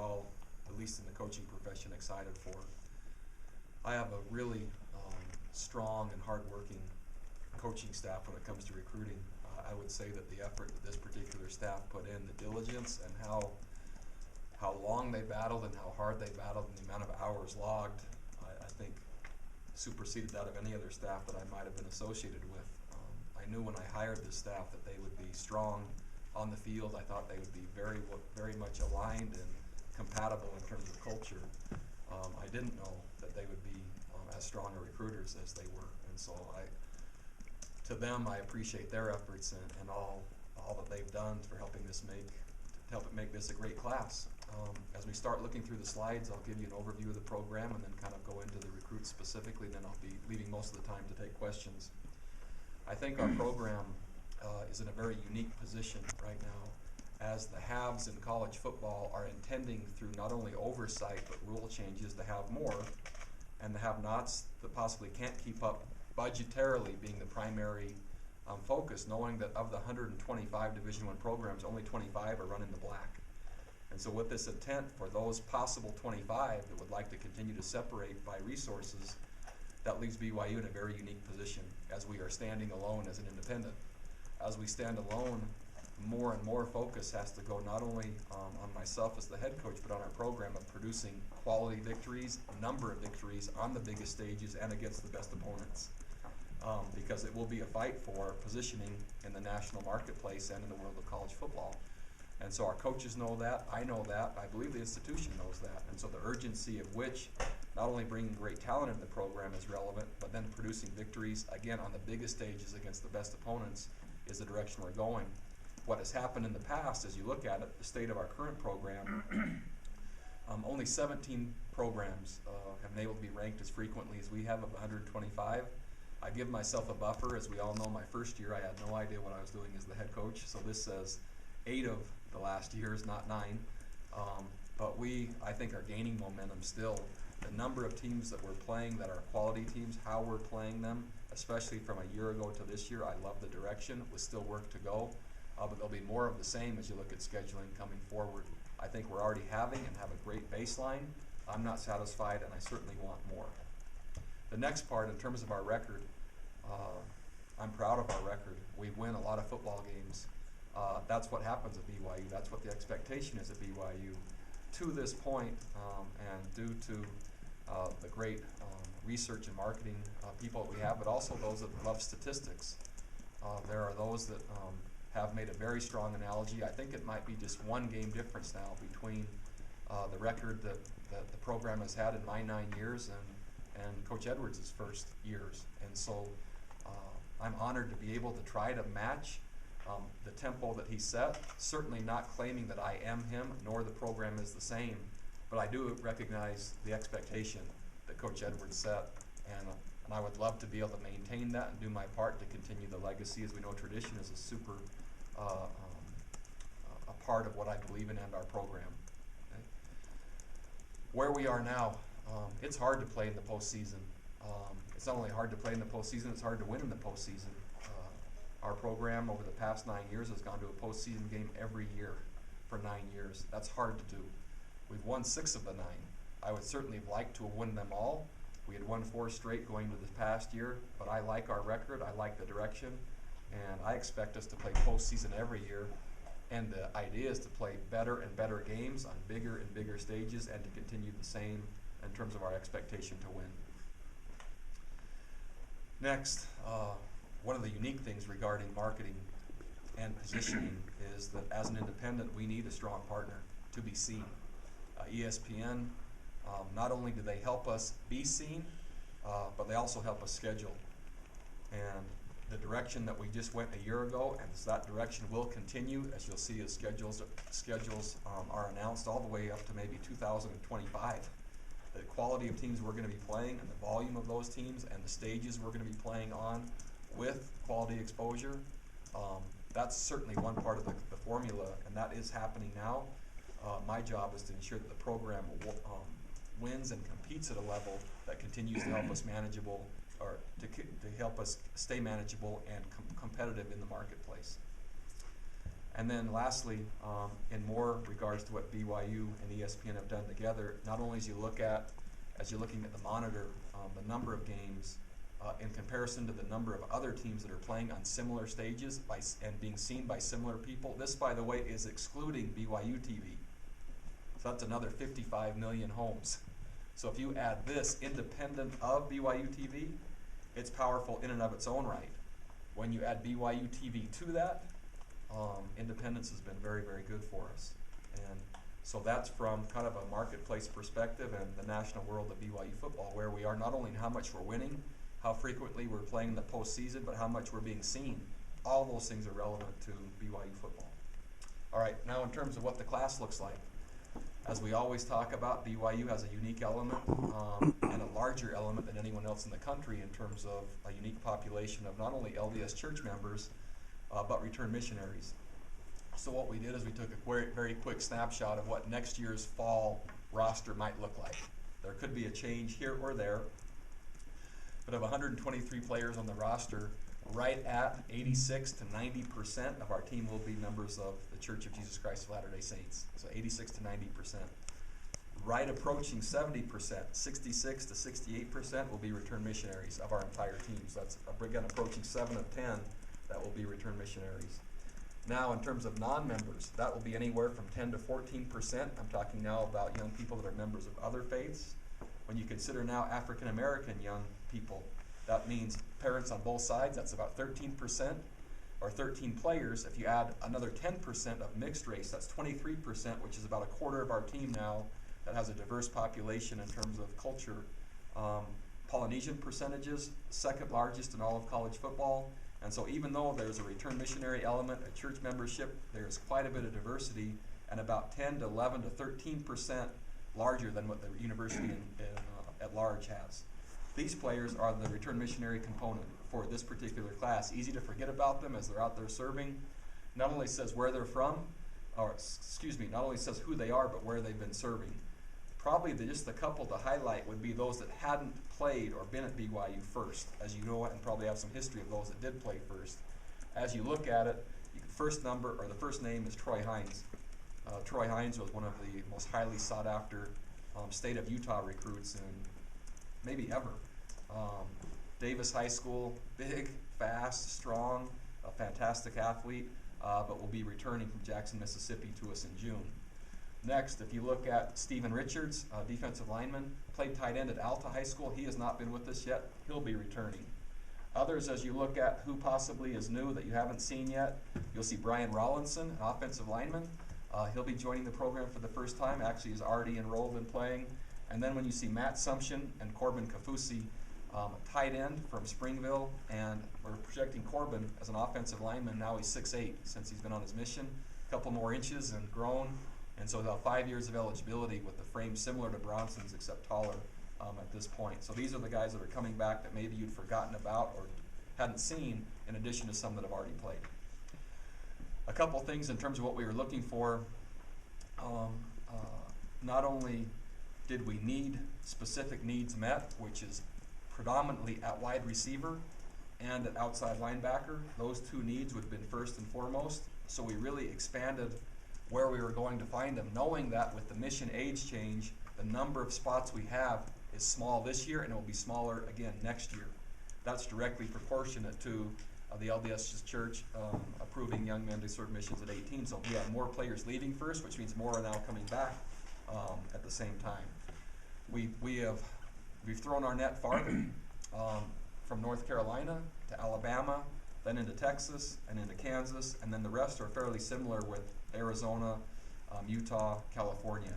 all, at least in the coaching profession, excited for. I have a really strong and hardworking coaching staff when it comes to recruiting. I would say that the effort that this particular staff put in, the diligence, and how long they battled and how hard they battled and the amount of hours logged, I think superseded that of any other staff that I might have been associated with. I knew when I hired this staff that they would be strong on the field. I thought they would be very much aligned and compatible in terms of culture. I didn't know that they would be as strong a recruiters as they were, and so to them I appreciate their efforts and all that they've done for helping help it make this a great class. As we start looking through the slides, I'll give you an overview of the program and then kind of go into the recruits specifically, then I'll be leaving most of the time to take questions. I think our program is in a very unique position right now, as the haves in college football are intending through not only oversight but rule changes to have more, and the have-nots that possibly can't keep up budgetarily being the primary focus, knowing that of the 125 Division I programs, only 25 are running the black. And so with this intent for those possible 25 that would like to continue to separate by resources, that leaves BYU in a very unique position as we are standing alone as an independent. As we stand alone, more and more focus has to go not only on myself as the head coach, but on our program of producing quality victories, a number of victories on the biggest stages and against the best opponents. Because it will be a fight for positioning in the national marketplace and in the world of college football. And so our coaches know that, I know that, I believe the institution knows that. And so the urgency of which not only bringing great talent into the program is relevant, but then producing victories, again, on the biggest stages against the best opponents is the direction we're going. What has happened in the past, as you look at it, the state of our current program, only 17 programs have been able to be ranked as frequently as we have of 125. I give myself a buffer. As we all know, my first year I had no idea what I was doing as the head coach, so this says 8 of the last years, not 9. But we, I think, are gaining momentum still. The number of teams that we're playing that are quality teams, how we're playing them, especially from a year ago to this year, I love the direction. With still work to go, but there'll be more of the same as you look at scheduling coming forward. I think we're already having and have a great baseline. I'm not satisfied, and I certainly want more. The next part, in terms of our record, I'm proud of our record. We win a lot of football games. That's what happens at BYU. That's what the expectation is at BYU. To this point, and due to the great research and marketing people that we have, but also those that love statistics, there are those that have made a very strong analogy. I think it might be just one game difference now between the record that the program has had in my 9 years and Coach Edwards' first years. And so I'm honored to be able to try to match the tempo that he set, certainly not claiming that I am him, nor the program is the same, but I do recognize the expectation that Coach Edwards set, and I would love to be able to maintain that and do my part to continue the legacy. As we know, tradition is a super a part of what I believe in and our program. Okay. Where we are now, it's hard to play in the postseason. It's not only hard to play in the postseason, it's hard to win in the postseason. Our program over the past 9 years has gone to a postseason game every year for 9 years. That's hard to do. We've won 6 of the 9. I would certainly have liked to have won them all. We had won 4 straight going to this past year, but I like our record, I like the direction, and I expect us to play postseason every year. And the idea is to play better and better games on bigger and bigger stages and to continue the same in terms of our expectation to win. Next, one of the unique things regarding marketing and positioning is that as an independent, we need a strong partner to be seen. ESPN, not only do they help us be seen, but they also help us schedule. And the direction that we just went a year ago, and that direction will continue, as you'll see as schedules are announced all the way up to maybe 2025. The quality of teams we're going to be playing and the volume of those teams and the stages we're going to be playing on with quality exposure, that's certainly one part of the formula, and that is happening now. My job is to ensure that the program wins and competes at a level that continues to help us manageable, or to help us stay manageable and competitive in the marketplace. And then lastly, in more regards to what BYU and ESPN have done together, not only as you're looking at the monitor, the number of games in comparison to the number of other teams that are playing on similar stages and being seen by similar people. This, by the way, is excluding BYU TV. So that's another 55 million homes. So if you add this independent of BYU TV, it's powerful in and of its own right. When you add BYU TV to that, independence has been very, very good for us. And so that's from kind of a marketplace perspective and the national world of BYU football, where we are not only in how much we're winning, how frequently we're playing in the postseason, but how much we're being seen. All those things are relevant to BYU football. All right, now in terms of what the class looks like, as we always talk about, BYU has a unique element and a larger element than anyone else in the country in terms of a unique population of not only LDS church members, but return missionaries. So what we did is we took a very, very quick snapshot of what next year's fall roster might look like. There could be a change here or there, but of 123 players on the roster, right at 86 to 90% of our team will be members of the Church of Jesus Christ of Latter-day Saints. So 86 to 90%. Right approaching 70%, 66 to 68% will be return missionaries of our entire team. So that's, again, approaching 7 of 10 that will be return missionaries. Now, in terms of non-members, that will be anywhere from 10 to 14%. I'm talking now about young people that are members of other faiths. When you consider now African-American young people, that means parents on both sides, that's about 13%, or 13 players. If you add another 10% of mixed race, that's 23%, which is about a quarter of our team now that has a diverse population in terms of culture. Polynesian percentages, second largest in all of college football. And so even though there's a return missionary element, a church membership, there's quite a bit of diversity, and about 10 to 11 to 13% larger than what the university at large has. These players are the return missionary component for this particular class. Easy to forget about them as they're out there serving. Not only says where they're from, or excuse me, not only says who they are, but where they've been serving. Probably just a couple to highlight would be those that hadn't played or been at BYU first, as you know, and probably have some history of those that did play first. As you look at it, the first name is Troy Hines. Troy Hines was one of the most highly sought after state of Utah recruits in maybe ever. Davis High School, big, fast, strong, a fantastic athlete, but will be returning from Jackson, Mississippi to us in June. Next, if you look at Stephen Richards, defensive lineman, played tight end at Alta High School. He has not been with us yet. He'll be returning. Others, as you look at who possibly is new that you haven't seen yet, you'll see Brian Rollinson, an offensive lineman. He'll be joining the program for the first time. Actually, he's already enrolled in playing. And then when you see Matt Sumption and Corbin Kafusi, tight end from Springville, and we're projecting Corbin as an offensive lineman. Now he's 6'8" since he's been on his mission. A couple more inches and grown. And so he'll have 5 years of eligibility with the frame similar to Bronson's except taller at this point. So these are the guys that are coming back that maybe you'd forgotten about or hadn't seen, in addition to some that have already played. A couple things in terms of what we were looking for. Not only did we need specific needs met, which is predominantly at wide receiver and at outside linebacker. Those two needs would have been first and foremost. So we really expanded where we were going to find them, knowing that with the mission age change, the number of spots we have is small this year and it will be smaller again next year. That's directly proportionate to the LDS Church approving young men to serve missions at 18. So we have more players leaving first, which means more are now coming back at the same time. We've thrown our net farther from North Carolina to Alabama, then into Texas and into Kansas, and then the rest are fairly similar with Arizona, Utah, California.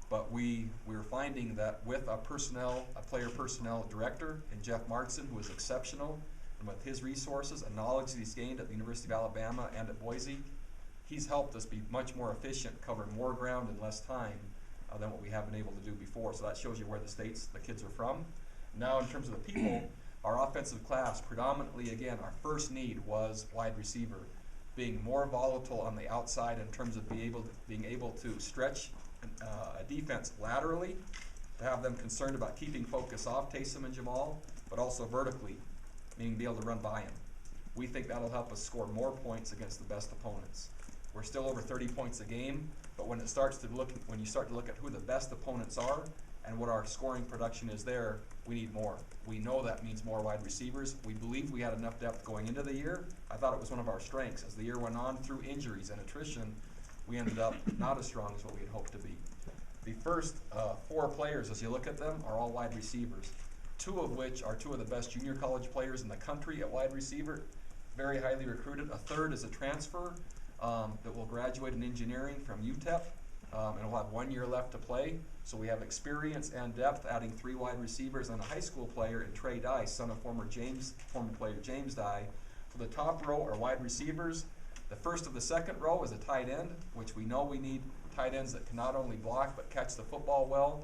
But we're finding that with a player personnel director in Jeff Martson, who is exceptional, and with his resources and knowledge that he's gained at the University of Alabama and at Boise, he's helped us be much more efficient, covering more ground in less time than what we have been able to do before. So that shows you where the kids are from. Now in terms of the people, our offensive class, predominantly again, our first need was wide receiver, being more volatile on the outside in terms of being able to stretch a defense laterally, to have them concerned about keeping focus off Taysom and Jamal, but also vertically, meaning be able to run by him. we think that'll help us score more points against the best opponents. We're still over 30 points a game, but when you start to look at who the best opponents are and what our scoring production is there, we need more. We know that means more wide receivers. We believe we had enough depth going into the year. I thought it was one of our strengths. As the year went on, through injuries and attrition, we ended up not as strong as what we had hoped to be. The first 4 players, as you look at them, are all wide receivers, 2 of which are 2 of the best junior college players in the country at wide receiver, very highly recruited. A third is a transfer that will graduate in engineering from UTEP, and will have 1 year left to play. So we have experience and depth, adding 3 wide receivers and a high school player in Trey Dye, son of former player James Dye. So the top row are wide receivers. The first of the second row is a tight end, which we know we need tight ends that can not only block but catch the football well.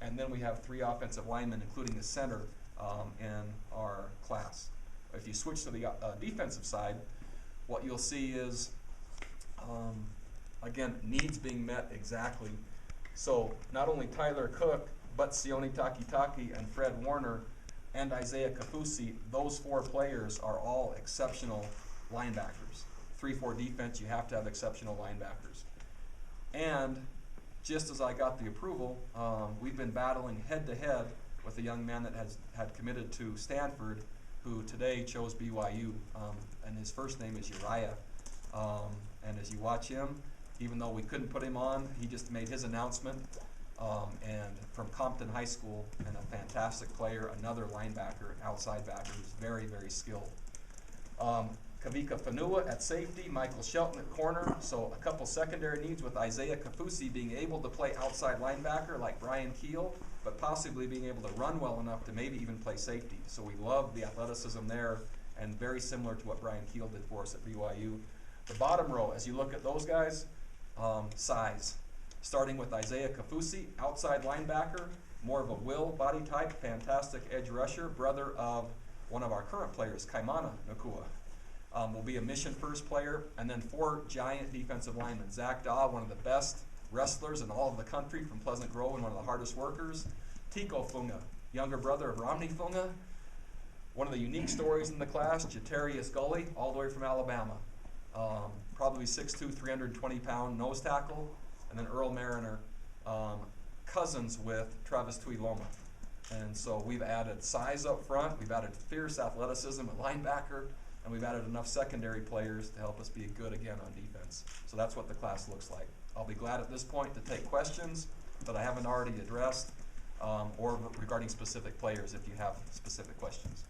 And then we have 3 offensive linemen, including the center, in our class. If you switch to the defensive side, what you'll see is, again, needs being met exactly. So not only Tyler Cook, but Sione Takitaki and Fred Warner and Isaiah Kafusi, those 4 players are all exceptional linebackers. 3-4 defense, you have to have exceptional linebackers. And just as I got the approval, we've been battling head-to-head with a young man that had committed to Stanford, who today chose BYU, and his first name is Uriah. And as you watch him, even though we couldn't put him on, he just made his announcement, and from Compton High School, and a fantastic player, another linebacker, outside backer, who's very, very skilled. Kavika Fanua at safety, Michael Shelton at corner, so a couple secondary needs with Isaiah Kafusi being able to play outside linebacker like Brian Keel, but possibly being able to run well enough to maybe even play safety. So we love the athleticism there, and very similar to what Brian Keel did for us at BYU. The bottom row, as you look at those guys, size. Starting with Isaiah Kafusi, outside linebacker, more of a will body type, fantastic edge rusher, brother of one of our current players, Kaimana Nakua. Will be a mission first player, and then 4 giant defensive linemen. Zach Daw, one of the best wrestlers in all of the country from Pleasant Grove and one of the hardest workers. Tico Funga, younger brother of Romney Funga. One of the unique stories in the class, Jatarius Gully, all the way from Alabama. Probably 6'2", 320-pound nose tackle. And then Earl Mariner, cousins with Travis Tuiloma. And so we've added size up front, we've added fierce athleticism at linebacker, and we've added enough secondary players to help us be good again on defense. So that's what the class looks like. I'll be glad at this point to take questions that I haven't already addressed, or regarding specific players if you have specific questions.